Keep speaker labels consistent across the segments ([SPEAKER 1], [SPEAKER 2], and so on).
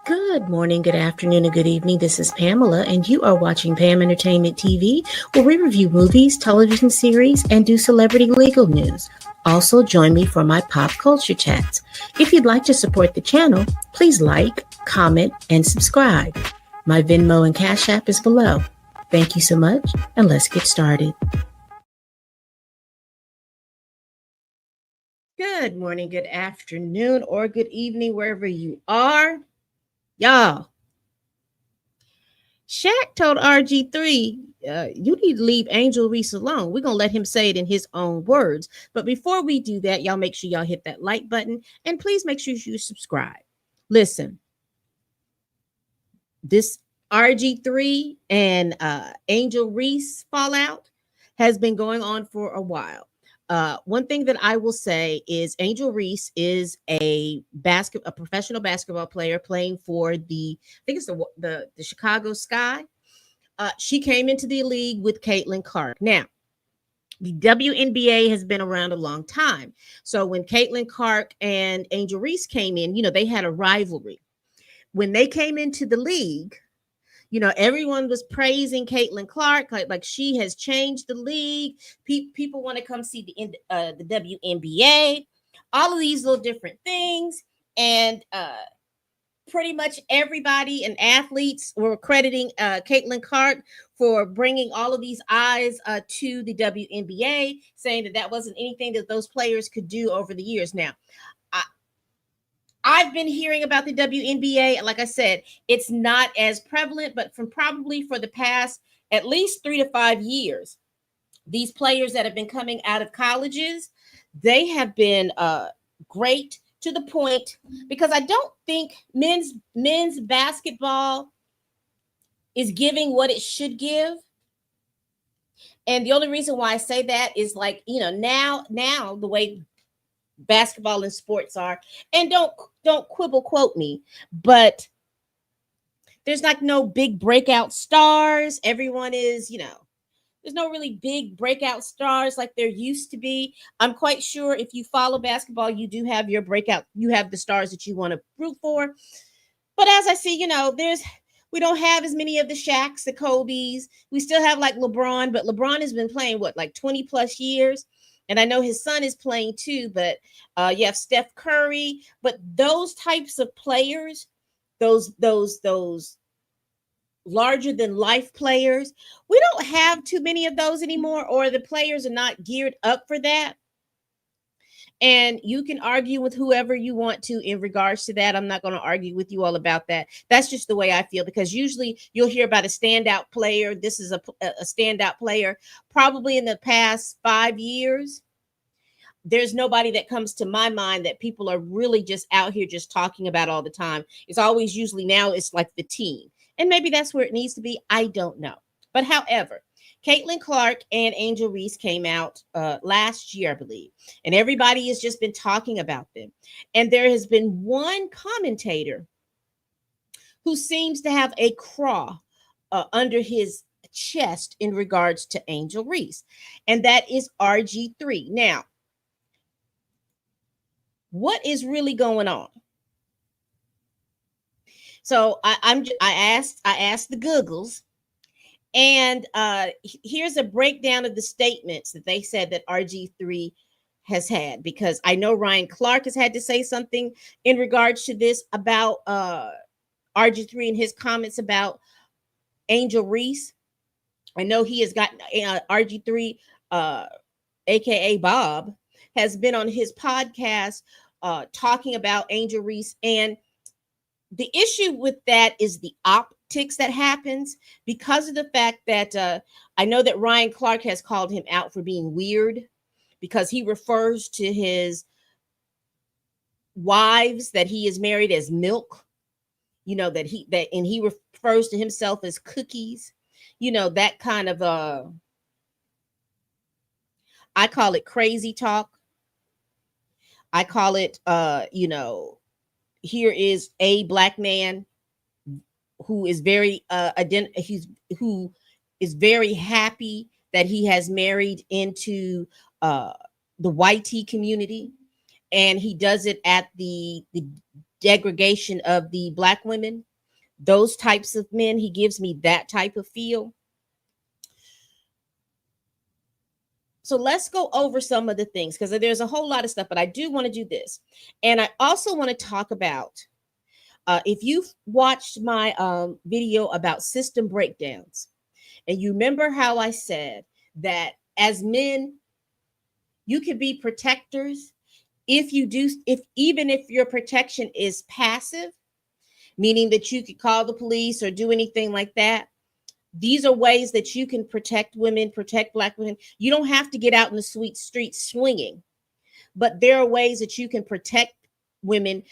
[SPEAKER 1] Good morning, good afternoon, and good evening. This is Pamela, and you are watching Pam Entertainment TV, where we review movies, television series, and do celebrity legal news. Also, join me for my pop culture chats. If you'd like to support the channel, please like, comment, and subscribe. My Venmo and Cash App is below. Thank you so much, and let's get started. Good morning, good afternoon, or good evening, wherever you are. Y'all, Shaq told RG3, you need to leave Angel Reese alone. We're going to let him say it in his own words. But before we do that, y'all make sure y'all hit that like button and please make sure you subscribe. Listen, this RG3 and Angel Reese fallout has been going on for a while. One thing that I will say is Angel Reese is a professional basketball player playing for I think it's the Chicago Sky. She came into the league with Caitlin Clark. Now, the WNBA has been around a long time. So when Caitlin Clark and Angel Reese came in, they had a rivalry. When they came into the league, everyone was praising Caitlin Clark, like she has changed the league. People want to come see the WNBA, all of these little different things, and pretty much everybody and athletes were crediting Caitlin Clark for bringing all of these eyes to the WNBA, saying that wasn't anything that those players could do over the years. Now, I've been hearing about the WNBA. Like I said, it's not as prevalent, but probably for the past at least 3 to 5 years, these players that have been coming out of colleges, they have been great to the point, because I don't think men's basketball is giving what it should give. And the only reason why I say that is now the way basketball and sports are, and don't quote me, but there's no big breakout stars. Everyone is, there's no really big breakout stars like there used to be. I'm quite sure if you follow basketball, you do have your breakout, you have the stars that you want to root for. But as I see, we don't have as many of the Shaqs, the Kobes. We still have LeBron, but LeBron has been playing 20 plus years. And I know his son is playing too, but you have Steph Curry. But those types of players, those larger than life players, we don't have too many of those anymore, or the players are not geared up for that. And you can argue with whoever you want to in regards to that. I'm not going to argue with you all about that. That's just the way I feel, because usually you'll hear about a standout player. This is a standout player. Probably in the past 5 years, there's nobody that comes to my mind that people are really just out here just talking about all the time. It's always usually now it's like the team. And maybe that's where it needs to be. I don't know. But however, Caitlin Clark and Angel Reese came out last year, I believe, and everybody has just been talking about them. And there has been one commentator who seems to have a craw under his chest in regards to Angel Reese, and that is RG3. Now, what is really going on? So I asked the Googles. And here's a breakdown of the statements that they said that RG3 has had, because I know Ryan Clark has had to say something in regards to this about RG3 and his comments about Angel Reese. I know he has got RG3, aka Bob, has been on his podcast talking about Angel Reese. And the issue with that is the optics that happens, because of the fact that I know that Ryan Clark has called him out for being weird, because he refers to his wives that he is married as milk, and he refers to himself as cookies, that kind of I call it crazy talk. I call it here is a black man who is very who is very happy that he has married into the white tea community, and he does it at the degradation of the Black women, those types of men. He gives me that type of feel. So let's go over some of the things, because there's a whole lot of stuff, but I do want to do this. And I also want to talk about, if you've watched my video about system breakdowns, and you remember how I said that as men, you can be protectors if you do, if even if your protection is passive, meaning that you could call the police or do anything like that. These are ways that you can protect women, protect Black women. You don't have to get out in the sweet streets swinging, but there are ways that you can protect women,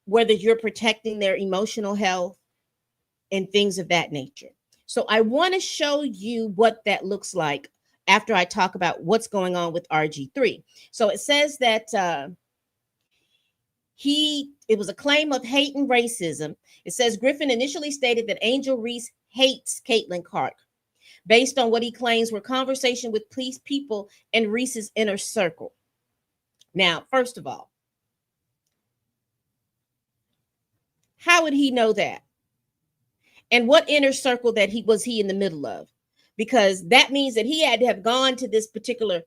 [SPEAKER 1] whether you're protecting their emotional health and things of that nature. So I want to show you what that looks like after I talk about what's going on with RG3. So it says that it was a claim of hate and racism. It says Griffin initially stated that Angel Reese hates Caitlin Clark based on what he claims were conversation with police people in Reese's inner circle. Now, first of all, how would he know that? And what inner circle that he was in the middle of? Because that means that he had to have gone to this particular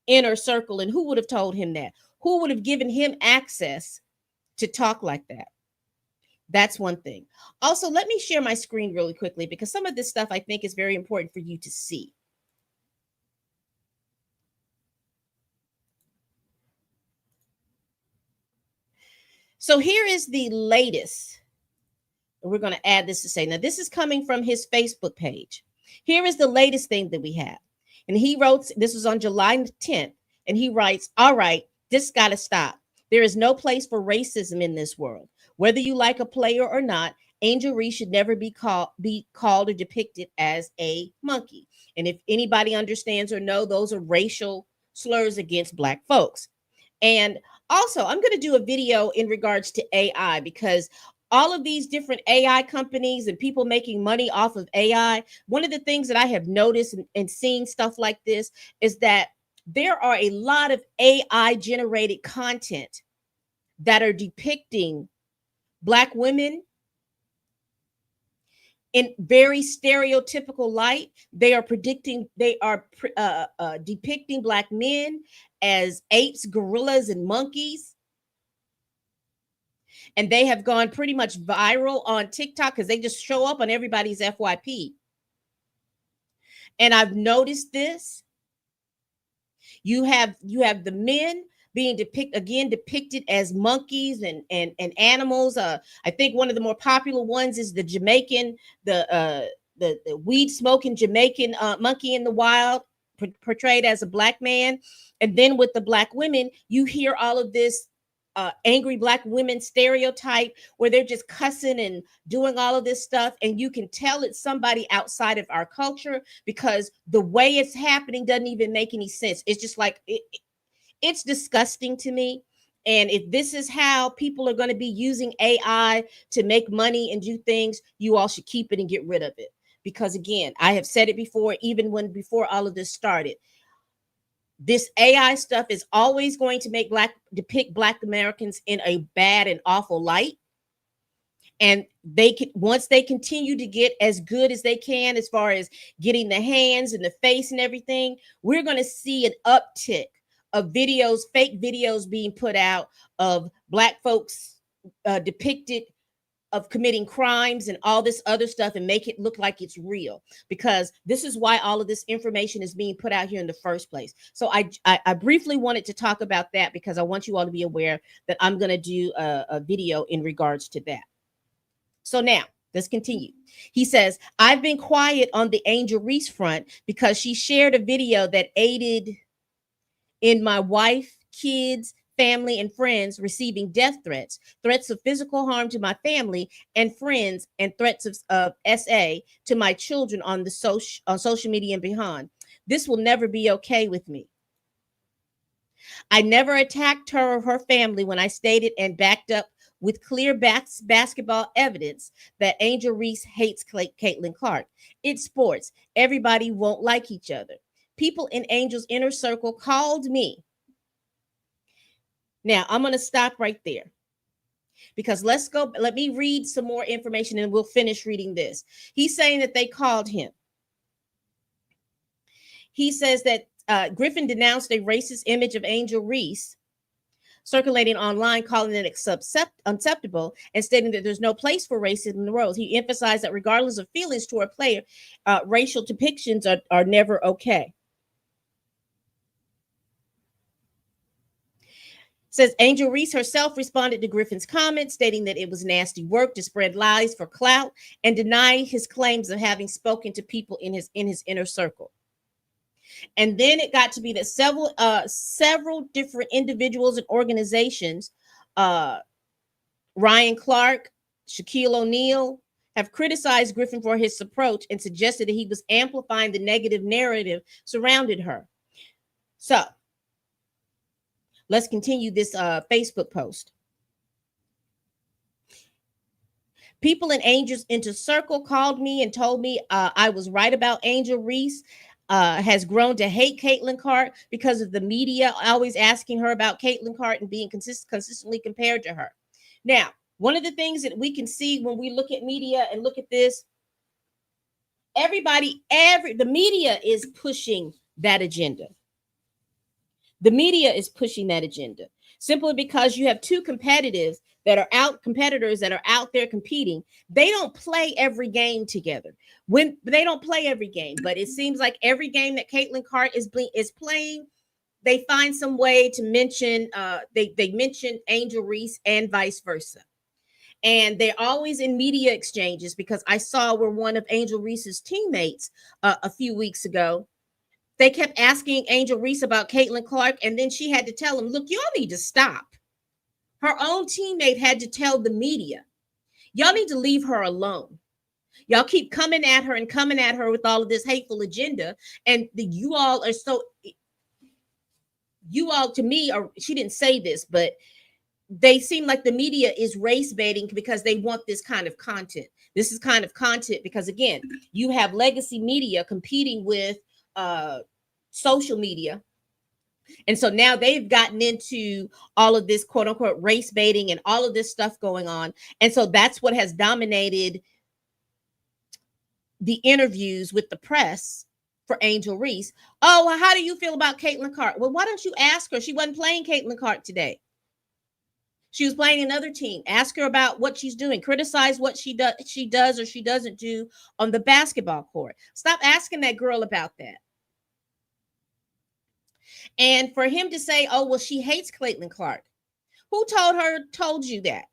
[SPEAKER 1] inner circle, and who would have told him that? Who would have given him access to talk like that? That's one thing. Also, let me share my screen really quickly, because some of this stuff I think is very important for you to see. So here is the latest. We're going to add this to say, now this is coming from his Facebook page. Here is the latest thing that we have. And he wrote, this was on July 10th, and he writes, all right, this got to stop. There is no place for racism in this world. Whether you like a player or not, Angel Reese should never be called or depicted as a monkey. And if anybody understands or know, those are racial slurs against Black folks. And also, I'm going to do a video in regards to AI, because all of these different AI companies and people making money off of AI, one of the things that I have noticed and seen stuff like this is that there are a lot of AI generated content that are depicting Black women in very stereotypical light. They are depicting Black men as apes, gorillas, and monkeys. And they have gone pretty much viral on TikTok because they just show up on everybody's FYP. And I've noticed this. You have the men being depicted as monkeys and animals. I think one of the more popular ones is the Jamaican, the weed smoking Jamaican monkey in the wild, portrayed as a Black man. And then with the Black women, you hear all of this angry Black women stereotype where they're just cussing and doing all of this stuff. And you can tell it's somebody outside of our culture, because the way it's happening doesn't even make any sense. It's just like, it's disgusting to me. And if this is how people are going to be using AI to make money and do things, you all should keep it and get rid of it. Because again, I have said it before, even before all of this started, this AI stuff is always going to depict Black Americans in a bad and awful light. And once they continue to get as good as they can, as far as getting the hands and the face and everything, we're going to see an uptick of videos, fake videos being put out of Black folks depicted of committing crimes and all this other stuff, and make it look like it's real, because this is why all of this information is being put out here in the first place. So I briefly wanted to talk about that, because I want you all to be aware that I'm going to do a video in regards to that. So now let's continue. He says, I've been quiet on the Angel Reese front because she shared a video that aided in my wife, kids, family, and friends receiving death threats of physical harm to my family and friends, and threats of SA to my children on social media and beyond. This will never be okay with me. I never attacked her or her family when I stated and backed up with clear basketball evidence that Angel Reese hates Caitlin Clark. It's sports. Everybody won't like each other. People in Angel's inner circle called me. Now, I'm going to stop right there. Because let me read some more information and we'll finish reading this. He's saying that they called him. He says that Griffin denounced a racist image of Angel Reese circulating online, calling it unacceptable and stating that there's no place for racism in the world. He emphasized that regardless of feelings toward a player, racial depictions are never okay. Says Angel Reese herself responded to Griffin's comments, stating that it was nasty work to spread lies for clout and deny his claims of having spoken to people in his inner circle. And then it got to be that several different individuals and organizations, Ryan Clark, Shaquille O'Neal, have criticized Griffin for his approach and suggested that he was amplifying the negative narrative surrounding her. So let's continue this Facebook post. People in Angel's Inner Circle called me and told me I was right about Angel Reese. Has grown to hate Caitlin Clark because of the media always asking her about Caitlin Clark and being consistently compared to her. Now, one of the things that we can see when we look at media and look at this, the media is pushing that agenda. The media is pushing that agenda simply because you have two competitors that are out there competing. They don't play every game together. When they don't play every game, but it seems like every game that Caitlin Clark is playing, they find some way to mention they mention Angel Reese and vice versa. And they're always in media exchanges, because I saw where one of Angel Reese's teammates a few weeks ago, they kept asking Angel Reese about Caitlin Clark, and then she had to tell him, look, y'all need to stop. Her own teammate had to tell the media, y'all need to leave her alone. Y'all keep coming at her with all of this hateful agenda. And you all, to me, she didn't say this, but they seem like the media is race baiting because they want this kind of content. This is kind of content because, again, you have legacy media competing with social media. And so now they've gotten into all of this quote unquote race baiting and all of this stuff going on. And so that's what has dominated the interviews with the press for Angel Reese. Oh, well, how do you feel about Caitlin Clark? Well, why don't you ask her? She wasn't playing Caitlin Clark today. She was playing another team. Ask her about what she's doing. Criticize what she does or she doesn't do on the basketball court. Stop asking that girl about that. And for him to say, oh, well, she hates Caitlin Clark. Who told you that?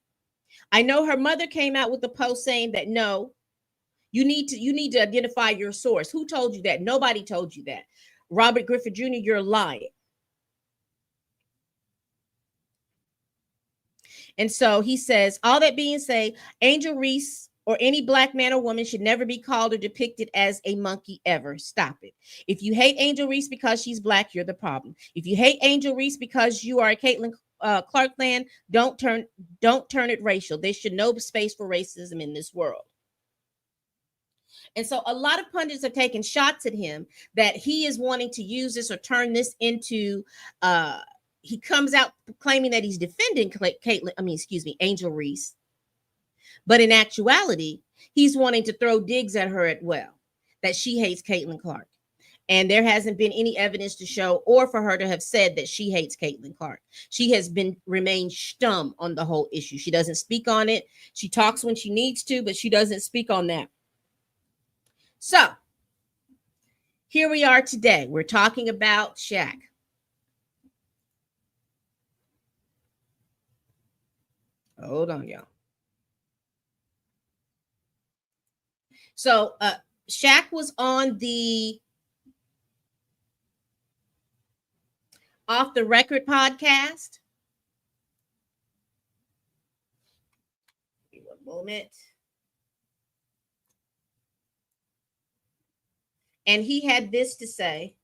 [SPEAKER 1] I know her mother came out with a post saying that, no, you need to identify your source. Who told you that? Nobody told you that. Robert Griffin Jr., you're lying. And so he says, all that being said, Angel Reese or any black man or woman should never be called or depicted as a monkey ever. Stop it. If you hate Angel Reese because she's black, you're the problem. If you hate Angel Reese because you are a Caitlin Clark fan, don't turn it racial. There should no space for racism in this world. And so a lot of pundits have taken shots at him that he is wanting to use this or turn this into he comes out claiming that he's defending Angel Reese. But in actuality, he's wanting to throw digs at her as well, that she hates Caitlin Clark. And there hasn't been any evidence to show or for her to have said that she hates Caitlin Clark. She has remained stum on the whole issue. She doesn't speak on it. She talks when she needs to, but she doesn't speak on that. So here we are today. We're talking about Shaq. Hold on, y'all. So Shaq was on the Off the Record podcast. Give me one moment. And he had this to say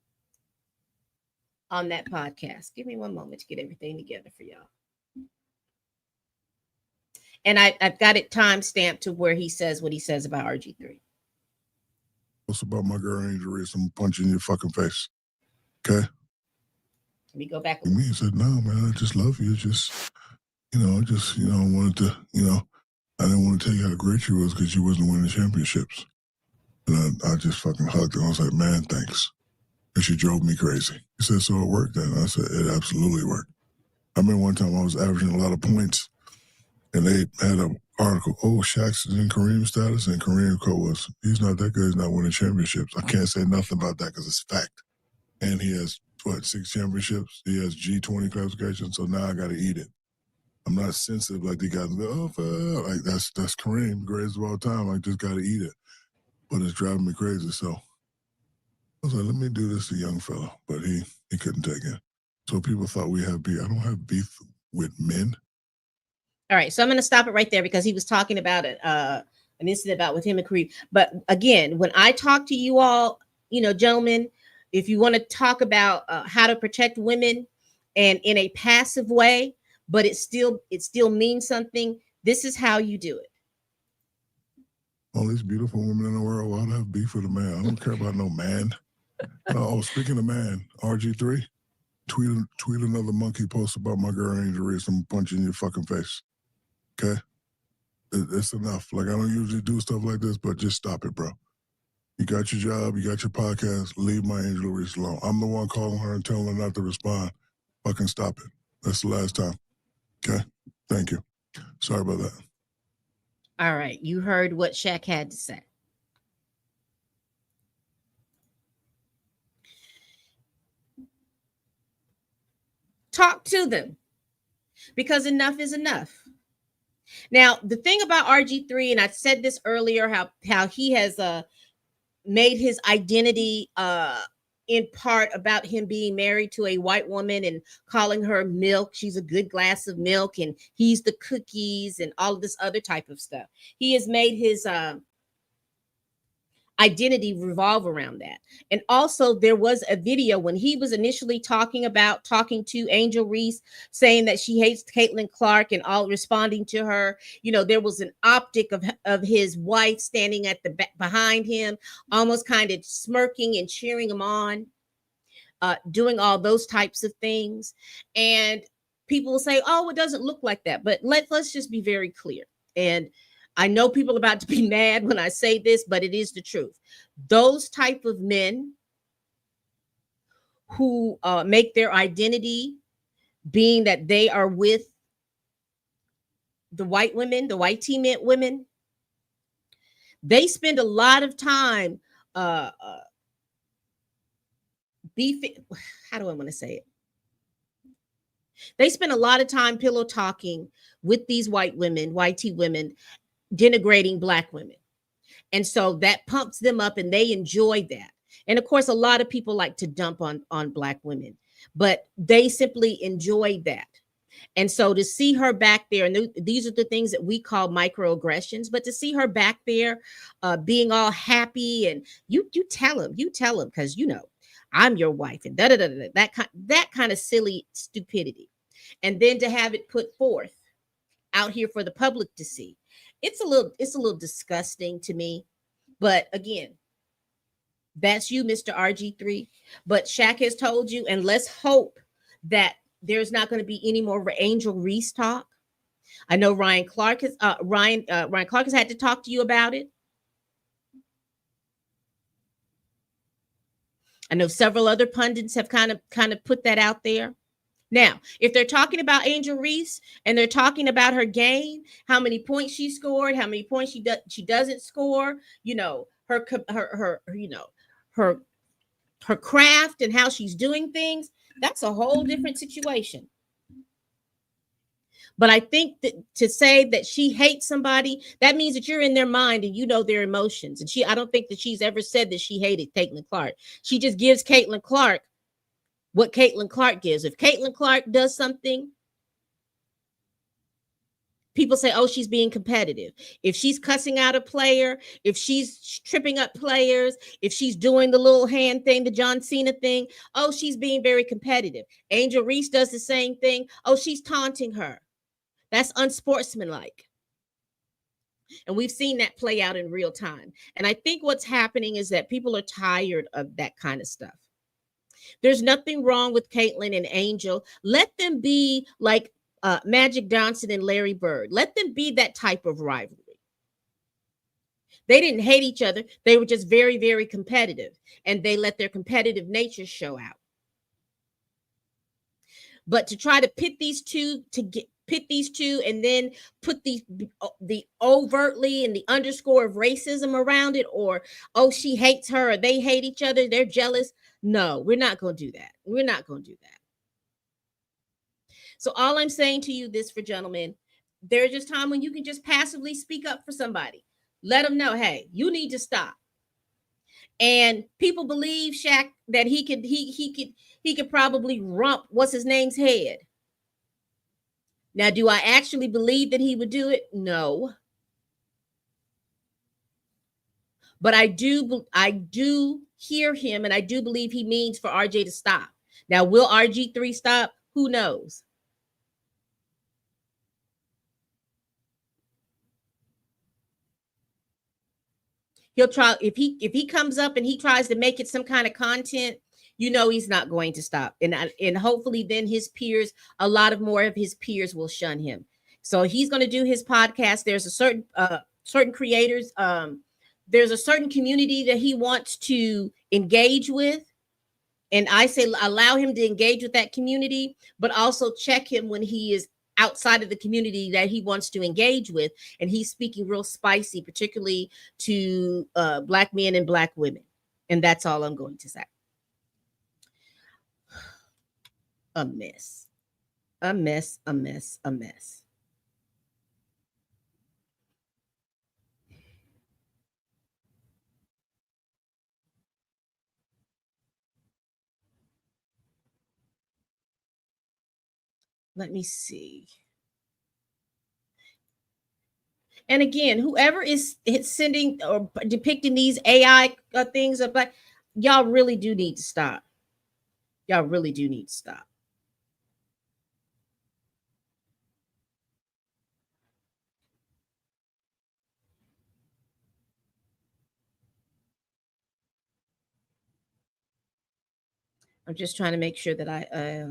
[SPEAKER 1] on that podcast. Give me one moment to get everything together for y'all. And I've got it time-stamped to where he says what he says about RG3.
[SPEAKER 2] What's about my girl Angel Reese? I'm gonna punch you in your fucking face. Okay?
[SPEAKER 1] Let me go back.
[SPEAKER 2] Me said, no, man, I just love you. Just, just, wanted to, I didn't want to tell you how great you was because you wasn't winning championships. And I just fucking hugged her. I was like, man, thanks. And she drove me crazy. He said, so it worked then? I said, it absolutely worked. I remember one time I was averaging a lot of points, and they had an article, Shaq's in Kareem status, and Kareem quote was, he's not that good, he's not winning championships. I can't say nothing about that because it's fact. And he has, 6 championships? He has G20 classification, so now I got to eat it. I'm not sensitive like they got like that's Kareem, greatest of all time. I just got to eat it. But it's driving me crazy, so I was like, let me do this to young fella, but he couldn't take it. So people thought we have beef. I don't have beef with men.
[SPEAKER 1] All right, so I'm going to stop it right there because he was talking about it, an incident about with him and Kareem. But again, when I talk to you all, gentlemen, if you want to talk about how to protect women and in a passive way, but it still means something, this is how you do it.
[SPEAKER 2] All these beautiful women in the world, why do I have beef with a man? I don't care about no man. Speaking of man, RG3, tweet another monkey post about my girl Angel Reese. I'm punching your fucking face. Okay? It's enough. Like, I don't usually do stuff like this, but just stop it, bro. You got your job, you got your podcast, leave my Angel Reese alone. I'm the one calling her and telling her not to respond. Fucking stop it. That's the last time. Okay? Thank you. Sorry about that.
[SPEAKER 1] All right. You heard what Shaq had to say. Talk to them because enough is enough. Now, the thing about RG3, and I said this earlier, how he has made his identity in part about him being married to a white woman and calling her milk. She's a good glass of milk, and he's the cookies and all of this other type of stuff. He has made his identity revolve around that. And also there was a video when he was initially talking to Angel Reese, saying that she hates Caitlin Clark and all responding to her. There was an optic of his wife standing at the back behind him, almost kind of smirking and cheering him on, doing all those types of things. And people will say, oh, it doesn't look like that. But let's just be very clear. And I know people are about to be mad when I say this, but it is the truth. Those type of men who make their identity being that they are with the white women, the white teammate women, they spend a lot of time beefing. How do I want to say it? They spend a lot of time pillow talking with these white women, white tea women, denigrating black women. And so that pumps them up and they enjoy that. And of course, a lot of people like to dump on black women, but they simply enjoy that. And so to see her back there, and these are the things that we call microaggressions, but to see her back there being all happy, and you tell him, because I'm your wife, and that kind of silly stupidity. And then to have it put forth out here for the public to see. It's a little disgusting to me. But again, that's you, Mr. RG3. But Shaq has told you, and let's hope that there's not going to be any more Angel Reese talk. I know Ryan Clark has had to talk to you about it. I know several other pundits have kind of put that out there. Now, if they're talking about Angel Reese and they're talking about her game, how many points she scored, how many points she doesn't score, her craft and how she's doing things, that's a whole different situation. But I think that to say that she hates somebody, that means that you're in their mind and you know their emotions. And I don't think that she's ever said that she hated Caitlin Clark. She just gives Caitlin Clark what Caitlin Clark gives. If Caitlin Clark does something, people say, oh, she's being competitive. If she's cussing out a player, if she's tripping up players, if she's doing the little hand thing, the John Cena thing, oh, she's being very competitive. Angel Reese does the same thing. Oh, she's taunting her. That's unsportsmanlike. And we've seen that play out in real time. And I think what's happening is that people are tired of that kind of stuff. There's nothing wrong with Caitlin and Angel. Let them be like Magic Johnson and Larry Bird. Let them be that type of rivalry. They didn't hate each other. They were just very, very competitive, and they let their competitive nature show out. But to try to pit these two and then put the overtly and the underscore of racism around it, or oh, she hates her, or they hate each other, they're jealous. No, we're not going to do that. We're not going to do that. So all I'm saying to you, this for gentlemen, there's just time when you can just passively speak up for somebody. Let them know, hey, you need to stop. And people believe Shaq that he could probably rump what's his name's head. Now, do I actually believe that he would do it? No. But I do hear him, and I do believe he means for RJ to stop. Now, will RG3 stop? Who knows? He'll try, if he comes up and he tries to make it some kind of content, you know he's not going to stop. And hopefully then his peers, a lot of more of his peers will shun him. So he's going to do his podcast. There's a certain creators, there's a certain community that he wants to engage with. And I say allow him to engage with that community, but also check him when he is outside of the community that he wants to engage with, and he's speaking real spicy, particularly to Black men and Black women. And that's all I'm going to say. A mess. A mess, a mess, a mess. Let me see. And again, whoever is sending or depicting these AI things of Black, y'all really do need to stop. Y'all really do need to stop. I'm just trying to make sure that I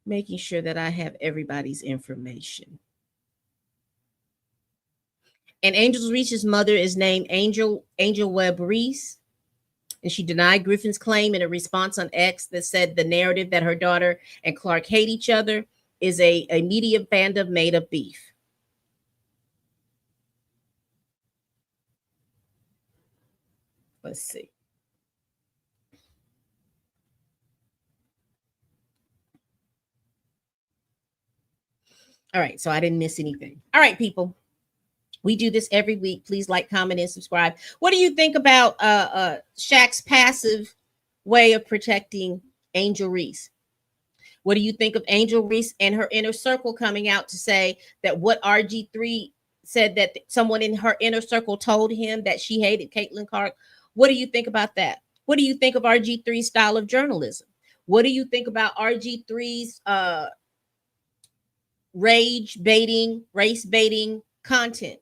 [SPEAKER 1] making sure that I have everybody's information. And Angel Reese's mother is named Angel Reese, and she denied Griffin's claim in a response on X that said the narrative that her daughter and Clark hate each other is a media fandom made of beef. Let's see. All right, so I didn't miss anything. All right, people. We do this every week. Please like, comment, and subscribe. What do you think about Shaq's passive way of protecting Angel Reese? What do you think of Angel Reese and her inner circle coming out to say that what RG3 said, that someone in her inner circle told him that she hated Caitlin Clark? What do you think about that? What do you think of RG3's style of journalism? What do you think about RG3's rage baiting, race baiting content?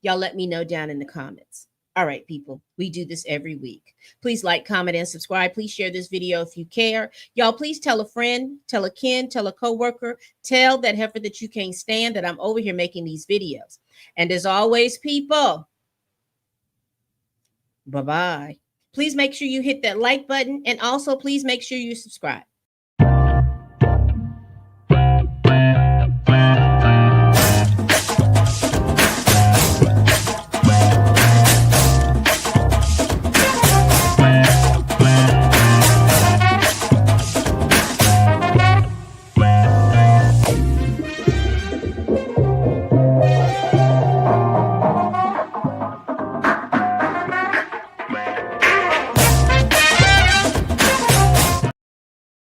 [SPEAKER 1] Y'all let me know down in the comments. All right, people, we do this every week. Please like, comment, and subscribe. Please share this video if you care. Y'all, please tell a friend, tell a kin, tell a coworker, tell that heifer that you can't stand that I'm over here making these videos. And as always, people, bye-bye. Please make sure you hit that like button, and also please make sure you subscribe.